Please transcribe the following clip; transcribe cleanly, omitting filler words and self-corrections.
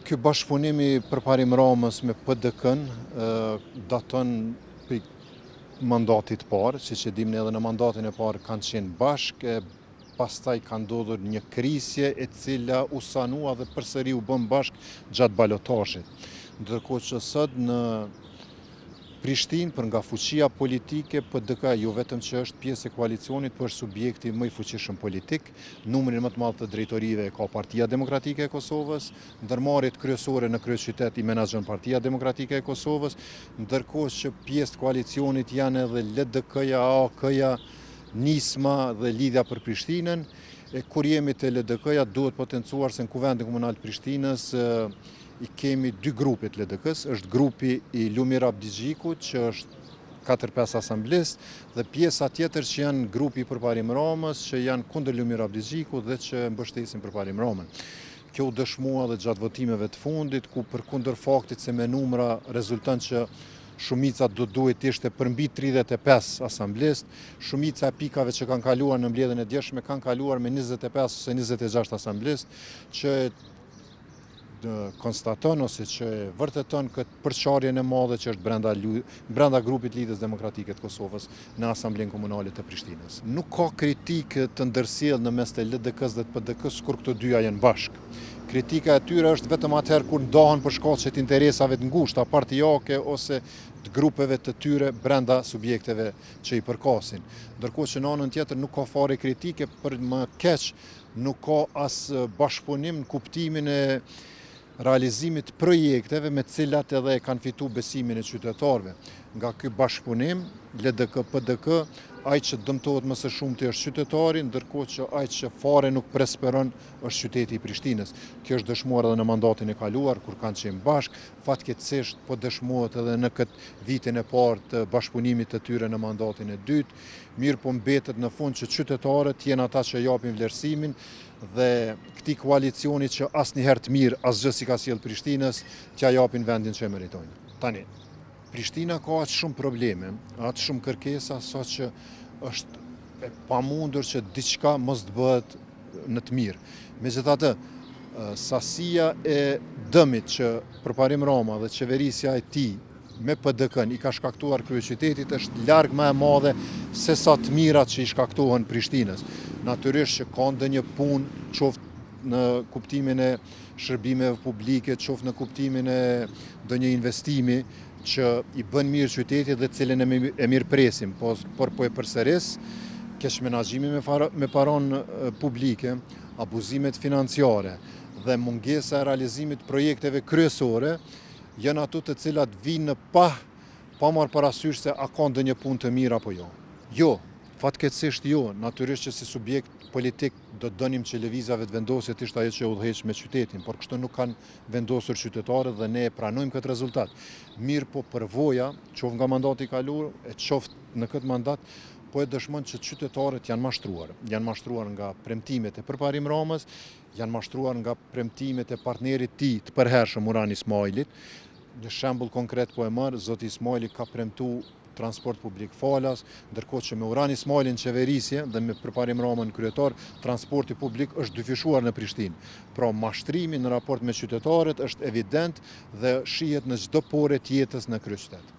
Ky bashkëpunimi përparim Ramës me PDK-n daton për mandatit parë, siç e dimë edhe në mandatin e parë kanë qenë bashkë, pastaj ka ndodhur një krisje e cila u sanua dhe përsëri u bën bashkë gjatë balotazhit. Ndërkohë që sot në Prishtinë, për nga fuqia politike, PDK jo vetëm që është pjesë e koalicionit, por është subjekti më i fuqishëm politik. Numrin më të madh të drejtorive ka Partia Demokratike e Kosovës, ndërmarrjet kryesore në kryeqytet i menaxhon Partia Demokratike e Kosovës, ndërkohë që pjesë të koalicionit janë edhe LDK-ja, AK-ja, Nisma dhe Lidhja për Prishtinën. Kur jemi te LDK-ja, duhet potencuar se në Kuvendin Komunal të Prishtinës i kemi dy grupet LDK-s, është grupi i Lumir Abdigjikut, që është 4-5 asamblist, dhe pjesa tjetër që janë grupi i përparim Ramës, që janë kundër Lumir Abdigjikut dhe që mbështesin përparim Ramën. Kjo u dëshmua dhe gjatë votimeve të fundit, ku për kundër faktit se me numra rezulton që shumica duhet ishte përmbi 35 asamblist, shumica e pikave që kanë kaluar në mbledhjen e djeshme kanë kaluar me 25 ose 26 asamblist, që konstaton ose që vërteton këtë përçarjen e madhe që është brenda grupit Lidhjes Demokratike të Kosovës në Asamblenë Komunale të Prishtinës. Nuk ka kritikë të ndërsjellë në mes të LDK-s dhe të PDK-s kur këto dyja janë bashkë. Kritika e tyre është vetëm atëherë kur ndahen për shkaqe të interesave të ngushta partijake ose të grupeve të tyre brenda subjekteve që i përkasin. Ndërkohë që në anën tjetër nuk ka fare kritike, për më keq nuk ka as bashkëpunim në kuptimin e realizimit projekteve me cilat edhe e kanë fitu besimin e qytetarëve. Nga ky bashkëpunim, LDK-PDK, ai që dëmtohet më së shumti është qytetari, ndërkohë që ai që fare nuk prosperon është qyteti i Prishtinës. Kjo është dëshmuar edhe në mandatin e kaluar, kur kanë qenë bashkë, fatkeqësisht po dëshmohet edhe në këtë vitin e parë të bashkëpunimit të tyre në mandatin e dytë. Mirë po mbetet në fund që qytetarët janë ata që japin vlerësimin dhe këtij koalicioni që asnjëherë të mirë asgjë si ka sjell Prishtinës, t'ia japin vendin që e meritojnë. Tani, Prishtina ka aq shumë probleme, aq shumë kërkesa, sa që është e pamundur që diçka mos të bëhet në të mirë. Megjithatë, sasia e dëmit që përparim Rama dhe qeverisja e tij me PDK-n i ka shkaktuar kryeqytetit është larg më e madhe se sa të mirat që i shkaktohen Prishtinës. Natyrisht që ka ndonjë punë, qoftë në kuptimin e shërbimeve publike, qoftë në kuptimin e ndonjë investimi që i bën mirë qytetit dhe cilën e mirëpresim, por po e përsëris, keq menaxhimi me paron publike, abuzimet financiare dhe mungesa e realizimit projekteve kryesore janë ato të cilat vinë pa marrë parasysh se a ka ndonjë punë të mirë apo jo. Jo, fatkeqësisht jo, natyrisht që si subjekt politik do të donim që lëvizjave të vendosjet ishte ajo që udhëheq me qytetin, por kështu nuk kanë vendosur qytetarët dhe ne e pranojmë këtë rezultat. Mirë po përvoja, qoftë nga mandati i kaluar, e qoftë në këtë mandat, po e dëshmon që qytetarët janë mashtruar. Janë mashtruar nga premtimet e përparim Ramës, janë mashtruar nga premtimet e partnerit tij të përhershëm Murani Ismailit. Një shembull konkret po e marr, zoti Ismaili ka premtuar transport publik falas, ndërkohë që me Murani Ismailin në qeverisje dhe me përparim Ramën kryetar, transporti publik është dyfishuar në Prishtinë. Pra mashtrimi në raport me qytetarët është evident dhe shihet në çdo porë të jetës në kryeqytet.